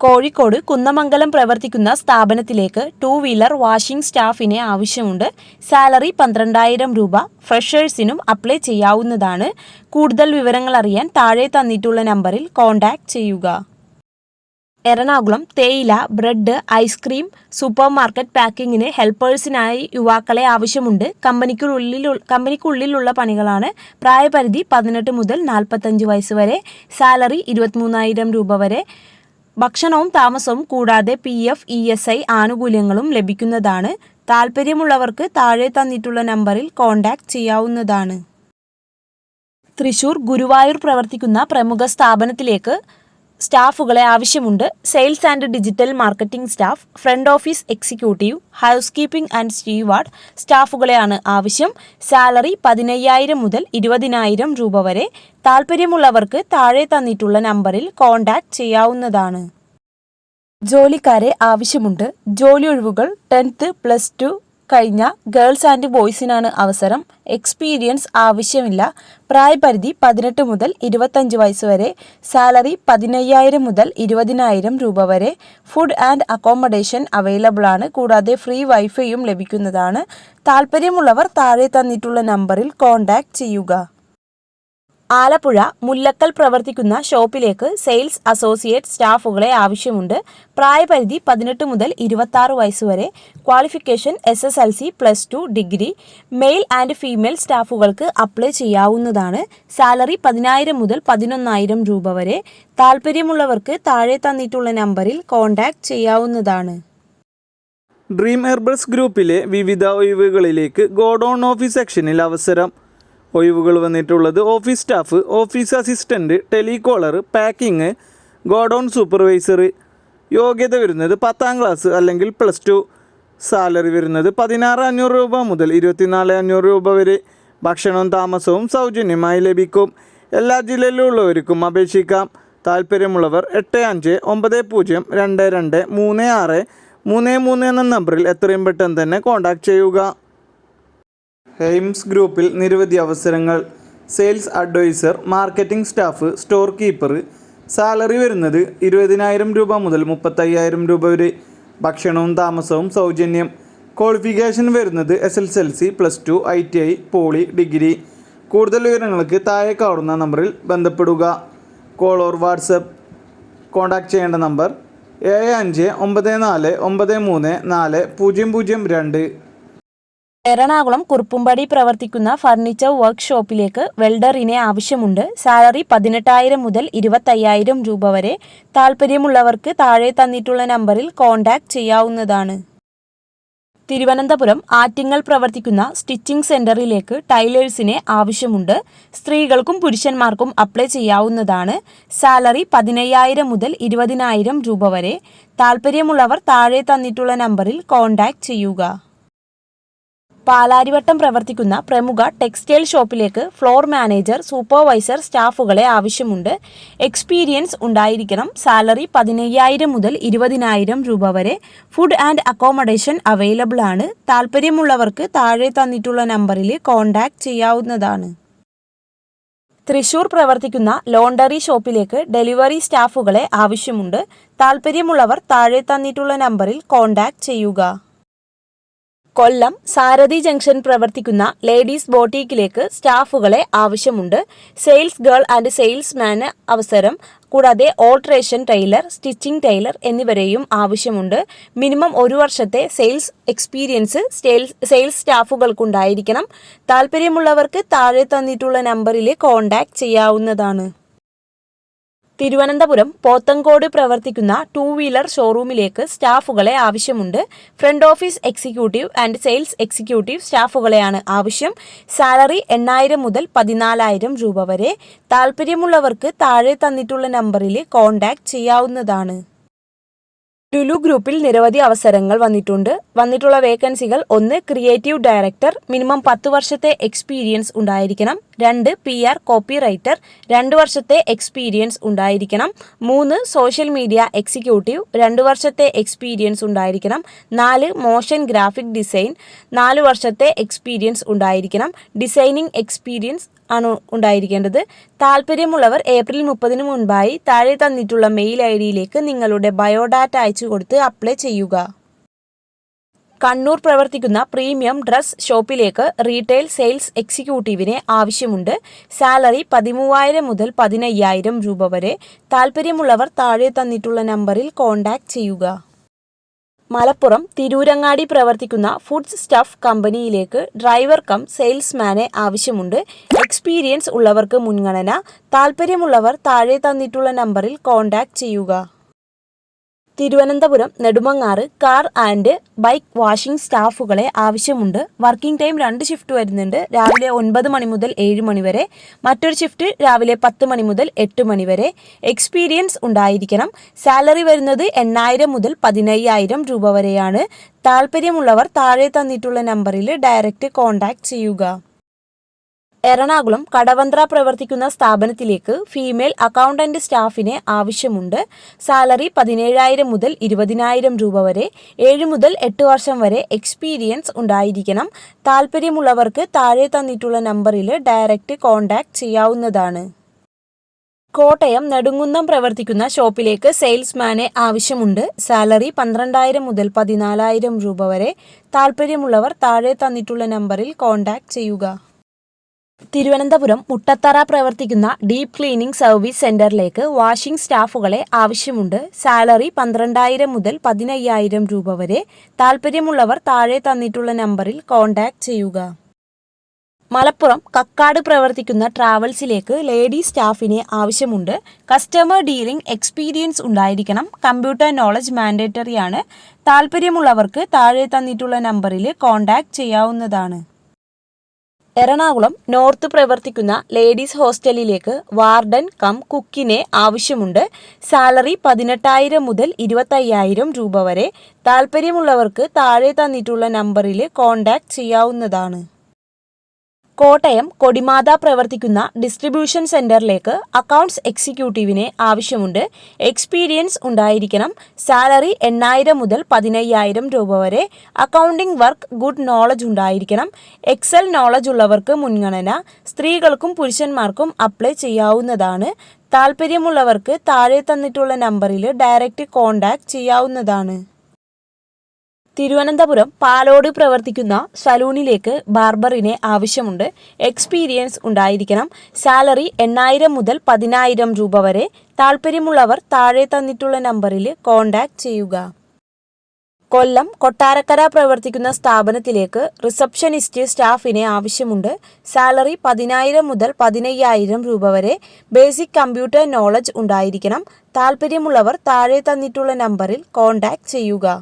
കോഴിക്കോട് കുന്നമംഗലം പ്രവർത്തിക്കുന്ന സ്ഥാപനത്തിലേക്ക് 2 wheeler washing സ്റ്റാഫിനെ ആവശ്യമുണ്ട്. സാലറി 12,000 രൂപ. ഫ്രഷേഴ്സിനും അപ്ലൈ ചെയ്യാവുന്നതാണ്. കൂടുതൽ വിവരങ്ങൾ അറിയാൻ താഴെ തന്നിട്ടുള്ള നമ്പറിൽ കോൺടാക്ട് ചെയ്യുക. എറണാകുളം തേയില, ബ്രെഡ്, ഐസ്ക്രീം, സൂപ്പർ മാർക്കറ്റ് പാക്കിങ്ങിന് ഹെൽപ്പേഴ്സിനായി യുവാക്കളെ ആവശ്യമുണ്ട്. കമ്പനിക്കുള്ളിലുള്ള പണികളാണ്. പ്രായപരിധി 18 മുതൽ 45 വയസ്സ് വരെ. സാലറി 23,000 രൂപ വരെ. ഭക്ഷണവും താമസവും കൂടാതെ PF, ESI ആനുകൂല്യങ്ങളും ലഭിക്കുന്നതാണ്. താൽപ്പര്യമുള്ളവർക്ക് താഴെ തന്നിട്ടുള്ള നമ്പറിൽ കോൺടാക്ട് ചെയ്യാവുന്നതാണ്. തൃശൂർ ഗുരുവായൂർ പ്രവർത്തിക്കുന്ന പ്രമുഖ സ്ഥാപനത്തിലേക്ക് സ്റ്റാഫുകളെ ആവശ്യമുണ്ട്. Sales and digital marketing staff, front office executive, housekeeping and steward സ്റ്റാഫുകളെയാണ് ആവശ്യം. സാലറി 15,000 മുതൽ 20,000 രൂപ വരെ. താൽപ്പര്യമുള്ളവർക്ക് താഴെ തന്നിട്ടുള്ള നമ്പറിൽ കോൺടാക്ട് ചെയ്യാവുന്നതാണ്. ജോലിക്കാരെ ആവശ്യമുണ്ട്. ജോലി ഒഴിവുകൾ 10th, +2 കഴിഞ്ഞ ഗേൾസ് ആൻഡ് ബോയ്സിനാണ് അവസരം. എക്സ്പീരിയൻസ് ആവശ്യമില്ല. പ്രായപരിധി 18 മുതൽ 25 വയസ്സ് വരെ. സാലറി 15,000 മുതൽ 20,000 രൂപ വരെ. ഫുഡ് ആൻഡ് അക്കോമഡേഷൻ അവൈലബിൾ ആണ്. കൂടാതെ ഫ്രീ വൈഫൈയും ലഭിക്കുന്നതാണ്. താൽപ്പര്യമുള്ളവർ താഴെ തന്നിട്ടുള്ള നമ്പറിൽ കോൺടാക്ട് ചെയ്യുക. ആലപ്പുഴ മുല്ലക്കൽ പ്രവർത്തിക്കുന്ന ഷോപ്പിലേക്ക് സെയിൽസ് അസോസിയേറ്റ് സ്റ്റാഫുകളെ ആവശ്യമുണ്ട്. പ്രായപരിധി 18 മുതൽ 26 വയസ്സ് വരെ. Qualification SSLC, +2 degree. Male and female സ്റ്റാഫുകൾക്ക് അപ്ലൈ ചെയ്യാവുന്നതാണ്. സാലറി 10,000 മുതൽ 11,000 രൂപ വരെ. താൽപ്പര്യമുള്ളവർക്ക് താഴെ തന്നിട്ടുള്ള നമ്പറിൽ കോൺടാക്ട് ചെയ്യാവുന്നതാണ്. ഡ്രീം ഹെർബൽസ് ഗ്രൂപ്പിലെ വിവിധ ഒഴിവുകളിലേക്ക് ഗോഡൗൺ ഓഫീസ് സെക്ഷനിൽ അവസരം. ഒഴിവുകൾ വന്നിട്ടുള്ളത് office staff, office assistant, telecaller, packing, godown supervisor. യോഗ്യത വരുന്നത് 10ാം ക്ലാസ് അല്ലെങ്കിൽ +2. സാലറി വരുന്നത് 16,500 രൂപ മുതൽ 24,500 രൂപ വരെ. ഭക്ഷണവും താമസവും സൗജന്യമായി ലഭിക്കും. എല്ലാ ജില്ലയിലുള്ളവർക്കും അപേക്ഷിക്കാം. താൽപ്പര്യമുള്ളവർ 8590223633 എന്ന നമ്പറിൽ എത്രയും പെട്ടെന്ന് തന്നെ കോൺടാക്ട് ചെയ്യുക. ഹെയിംസ് ഗ്രൂപ്പിൽ നിരവധി അവസരങ്ങൾ. Sales adviser, marketing staff, store keeper. Salary വരുന്നത് 20,000 രൂപ മുതൽ 35,000 രൂപ വരെ. ഭക്ഷണവും താമസവും സൗജന്യം. ക്വാളിഫിക്കേഷൻ വരുന്നത് SSLC, +2, ITI, പോളി, ഡിഗ്രി. കൂടുതൽ വിവരങ്ങൾക്ക് താഴെ കാണുന്ന നമ്പറിൽ ബന്ധപ്പെടുക. Call or WhatsApp. കോൺടാക്ട് ചെയ്യേണ്ട നമ്പർ 7594934002. എറണാകുളം കുറുപ്പുംപടി പ്രവർത്തിക്കുന്ന ഫർണിച്ചർ വർക്ക്ഷോപ്പിലേക്ക് വെൽഡറിനെ ആവശ്യമുണ്ട്. സാലറി 18,000 മുതൽ 25,000 രൂപ വരെ. താൽപ്പര്യമുള്ളവർക്ക് താഴെ തന്നിട്ടുള്ള നമ്പറിൽ കോൺടാക്ട് ചെയ്യാവുന്നതാണ്. തിരുവനന്തപുരം ആറ്റിങ്ങൽ പ്രവർത്തിക്കുന്ന സ്റ്റിച്ചിങ് സെന്ററിലേക്ക് ടൈലേഴ്സിനെ ആവശ്യമുണ്ട്. സ്ത്രീകൾക്കും പുരുഷന്മാർക്കും അപ്ലൈ ചെയ്യാവുന്നതാണ്. സാലറി 15,000 മുതൽ 20,000 രൂപ വരെ. താൽപ്പര്യമുള്ളവർ താഴെ തന്നിട്ടുള്ള നമ്പറിൽ കോൺടാക്ട് ചെയ്യുക. പാലാരിവട്ടം പ്രവർത്തിക്കുന്ന പ്രമുഖ ടെക്സ്റ്റൈൽ ഷോപ്പിലേക്ക് ഫ്ലോർ മാനേജർ, സൂപ്പർവൈസർ സ്റ്റാഫുകളെ ആവശ്യമുണ്ട്. എക്സ്പീരിയൻസ് ഉണ്ടായിരിക്കണം. സാലറി 15,000 മുതൽ 20,000 രൂപ വരെ. ഫുഡ് ആൻഡ് അക്കോമഡേഷൻ അവൈലബിൾ ആണ്. താൽപ്പര്യമുള്ളവർക്ക് താഴെ തന്നിട്ടുള്ള നമ്പറിൽ കോൺടാക്ട് ചെയ്യാവുന്നതാണ്. തൃശൂർ പ്രവർത്തിക്കുന്ന ലോണ്ടറി ഷോപ്പിലേക്ക് ഡെലിവറി സ്റ്റാഫുകളെ ആവശ്യമുണ്ട്. താൽപ്പര്യമുള്ളവർ താഴെ തന്നിട്ടുള്ള നമ്പറിൽ കോൺടാക്ട് ചെയ്യുക. കൊല്ലം സാരഥി ജംഗ്ഷൻ പ്രവർത്തിക്കുന്ന ലേഡീസ് ബോട്ടീക്കിലേക്ക് സ്റ്റാഫുകളെ ആവശ്യമുണ്ട്. സെയിൽസ് ഗേൾ ആൻഡ് സെയിൽസ്മാന് അവസരം. കൂടാതെ ഓൾട്രേഷൻ ടൈലർ, സ്റ്റിച്ചിങ് ടൈലർ എന്നിവരെയും ആവശ്യമുണ്ട്. മിനിമം 1 വർഷത്തെ സെയിൽസ് എക്സ്പീരിയൻസ് സെയിൽസ് സ്റ്റാഫുകൾക്കുണ്ടായിരിക്കണം. താൽപ്പര്യമുള്ളവർക്ക് താഴെ തന്നിട്ടുള്ള നമ്പറിൽ കോൺടാക്ട് ചെയ്യാവുന്നതാണ്. തിരുവനന്തപുരം പോത്തങ്കോട് പ്രവർത്തിക്കുന്ന 2 വീലർ ഷോറൂമിലേക്ക് സ്റ്റാഫുകളെ ആവശ്യമുണ്ട്. Front office executive and sales executive സ്റ്റാഫുകളെയാണ് ആവശ്യം. സാലറി 8,000 മുതൽ 14,000 രൂപ വരെ. താൽപ്പര്യമുള്ളവർക്ക് താഴെ തന്നിട്ടുള്ള നമ്പറിൽ കോൺടാക്ട് ചെയ്യാവുന്നതാണ്. ലുലു ഗ്രൂപ്പിൽ നിരവധി അവസരങ്ങൾ വന്നിട്ടുള്ള വേക്കൻസികൾ: 1 ക്രിയേറ്റീവ് ഡയറക്ടർ, മിനിമം 10 വർഷത്തെ എക്സ്പീരിയൻസ് ഉണ്ടായിരിക്കണം. 2 PR കോപ്പി റൈറ്റർ, 2 വർഷത്തെ എക്സ്പീരിയൻസ് ഉണ്ടായിരിക്കണം. 3 സോഷ്യൽ മീഡിയ എക്സിക്യൂട്ടീവ്, 2 വർഷത്തെ എക്സ്പീരിയൻസ് ഉണ്ടായിരിക്കണം. 4 മോഷൻ ഗ്രാഫിക് ഡിസൈൻ, 4 വർഷത്തെ എക്സ്പീരിയൻസ് ഉണ്ടായിരിക്കണം. ഡിസൈനിങ് എക്സ്പീരിയൻസ് ആണ് ഉണ്ടായിരിക്കേണ്ടത്. താല്പര്യമുള്ളവർ ഏപ്രിൽ 30 മുൻപായി താഴെ തന്നിട്ടുള്ള മെയിൽ ID-യിലേക്ക് നിങ്ങളുടെ ബയോഡാറ്റ അയച്ചു കൊടുത്ത് അപ്ലൈ ചെയ്യുക. കണ്ണൂർ പ്രവർത്തിക്കുന്ന പ്രീമിയം ഡ്രസ് ഷോപ്പിലേക്ക് റീറ്റെയിൽ സെയിൽസ് എക്സിക്യൂട്ടീവിനെ ആവശ്യമുണ്ട്. സാലറി 13,000 മുതൽ 15,000 രൂപ വരെ. താല്പര്യമുള്ളവർ താഴെ തന്നിട്ടുള്ള നമ്പറിൽ കോൺടാക്റ്റ് ചെയ്യുക. മലപ്പുറം തിരൂരങ്ങാടി പ്രവർത്തിക്കുന്ന ഫുഡ്സ് സ്റ്റഫ് കമ്പനിയിലേക്ക് ഡ്രൈവർ കം സെയിൽസ്മാനെ ആവശ്യമുണ്ട്. എക്സ്പീരിയൻസ് ഉള്ളവർക്ക് മുൻഗണന. താല്പര്യമുള്ളവർ താഴെ തന്നിട്ടുള്ള നമ്പറിൽ കോൺടാക്റ്റ് ചെയ്യുക. Thiruvananthapuram Nedumangad car and bike washing സ്റ്റാഫുകളെ ആവശ്യമുണ്ട്. വർക്കിംഗ് ടൈം 2 ഷിഫ്റ്റ് വരുന്നുണ്ട്. രാവിലെ 9 മണി മുതൽ 7 മണി വരെ. മറ്റൊരു ഷിഫ്റ്റ് രാവിലെ 10 മണി മുതൽ 8 മണി വരെ. എക്സ്പീരിയൻസ് ഉണ്ടായിരിക്കണം. സാലറി വരുന്നത് 8,000 മുതൽ 15,000 രൂപ വരെയാണ്. താല്പര്യമുള്ളവർ താഴെ തന്നിട്ടുള്ള നമ്പറിൽ ഡയറക്റ്റ് കോൺടാക്റ്റ് ചെയ്യുക. എറണാകുളം കടവന്ത്ര പ്രവർത്തിക്കുന്ന സ്ഥാപനത്തിലേക്ക് ഫീമെയിൽ അക്കൗണ്ടന്റ് സ്റ്റാഫിനെ ആവശ്യമുണ്ട്. സാലറി 17,000 മുതൽ 20,000 രൂപ വരെ. 7 മുതൽ 8 വർഷം വരെ എക്സ്പീരിയൻസ് ഉണ്ടായിരിക്കണം. താല്പര്യമുള്ളവർക്ക് താഴെ തന്നിട്ടുള്ള നമ്പറിൽ ഡയറക്റ്റ് കോൺടാക്റ്റ് ചെയ്യാവുന്നതാണ്. കോട്ടയം നെടുങ്കുന്നം പ്രവർത്തിക്കുന്ന ഷോപ്പിലേക്ക് സെയിൽസ്മാനെ ആവശ്യമുണ്ട്. സാലറി 12,000 മുതൽ 14,000 രൂപ വരെ. താല്പര്യമുള്ളവർ താഴെ തന്നിട്ടുള്ള നമ്പറിൽ കോൺടാക്റ്റ് ചെയ്യുക. തിരുവനന്തപുരം മുട്ടത്തറ പ്രവർത്തിക്കുന്ന ഡീപ്പ് ക്ലീനിംഗ് സർവീസ് സെന്ററിലേക്ക് വാഷിംഗ് സ്റ്റാഫുകളെ ആവശ്യമുണ്ട്. സാലറി 12,000 മുതൽ 15,000 രൂപ വരെ. താല്പര്യമുള്ളവർ താഴെ തന്നിട്ടുള്ള നമ്പറിൽ കോൺടാക്റ്റ് ചെയ്യുക. മലപ്പുറം കക്കാട് പ്രവർത്തിക്കുന്ന ട്രാവൽസിലേക്ക് ലേഡി സ്റ്റാഫിനെ ആവശ്യമുണ്ട്. കസ്റ്റമർ ഡീലിംഗ് എക്സ്പീരിയൻസ് ഉണ്ടായിരിക്കണം. കമ്പ്യൂട്ടർ നോളജ് മാൻഡേറ്ററി ആണ്. താല്പര്യമുള്ളവർക്ക് താഴെ തന്നിട്ടുള്ള നമ്പറിൽ കോൺടാക്റ്റ് ചെയ്യാവുന്നതാണ്. എറണാകുളം നോർത്ത് പ്രവർത്തിക്കുന്ന ലേഡീസ് ഹോസ്റ്റലിലേക്ക് വാർഡൻ കം കുക്കിനെ ആവശ്യമുണ്ട്. സാലറി 18,000 മുതൽ 25,000 രൂപ വരെ. താല്പര്യമുള്ളവർക്ക് താഴെ തന്നിട്ടുള്ള നമ്പറിൽ കോൺടാക്റ്റ് ചെയ്യാവുന്നതാണ്. കോട്ടയം കൊടിമാത പ്രവർത്തിക്കുന്ന ഡിസ്ട്രിബ്യൂഷൻ സെന്ററിലേക്ക് അക്കൗണ്ട്സ് എക്സിക്യൂട്ടീവിനെ ആവശ്യമുണ്ട്. എക്സ്പീരിയൻസ് ഉണ്ടായിരിക്കണം. സാലറി 8,000 മുതൽ 15,000 രൂപ വരെ. അക്കൗണ്ടിംഗ് വർക്ക് ഗുഡ് നോളജ് ഉണ്ടായിരിക്കണം. എക്സൽ നോളജ് ഉള്ളവർക്ക് മുൻഗണന. സ്ത്രീകൾക്കും പുരുഷന്മാർക്കും അപ്ലൈ ചെയ്യാവുന്നതാണ്. താല്പര്യമുള്ളവർക്ക് താഴെ തന്നിട്ടുള്ള നമ്പറിൽ ഡയറക്റ്റ് കോൺടാക്റ്റ് ചെയ്യാവുന്നതാണ്. തിരുവനന്തപുരം പാലോട് പ്രവർത്തിക്കുന്ന സലൂണിലേക്ക് ബാർബറിനെ ആവശ്യമുണ്ട്. എക്സ്പീരിയൻസ് ഉണ്ടായിരിക്കണം. സാലറി 8,000 മുതൽ 10,000 രൂപ വരെ. താല്പര്യമുള്ളവർ താഴെ തന്നിട്ടുള്ള നമ്പറിൽ കോൺടാക്റ്റ് ചെയ്യുക. കൊല്ലം കൊട്ടാരക്കര പ്രവർത്തിക്കുന്ന സ്ഥാപനത്തിലേക്ക് റിസപ്ഷനിസ്റ്റ് സ്റ്റാഫിനെ ആവശ്യമുണ്ട്. സാലറി 10,000 മുതൽ 15,000 രൂപ വരെ. ബേസിക് കമ്പ്യൂട്ടർ നോളജ് ഉണ്ടായിരിക്കണം. താല്പര്യമുള്ളവർ താഴെ തന്നിട്ടുള്ള നമ്പറിൽ കോൺടാക്റ്റ് ചെയ്യുക.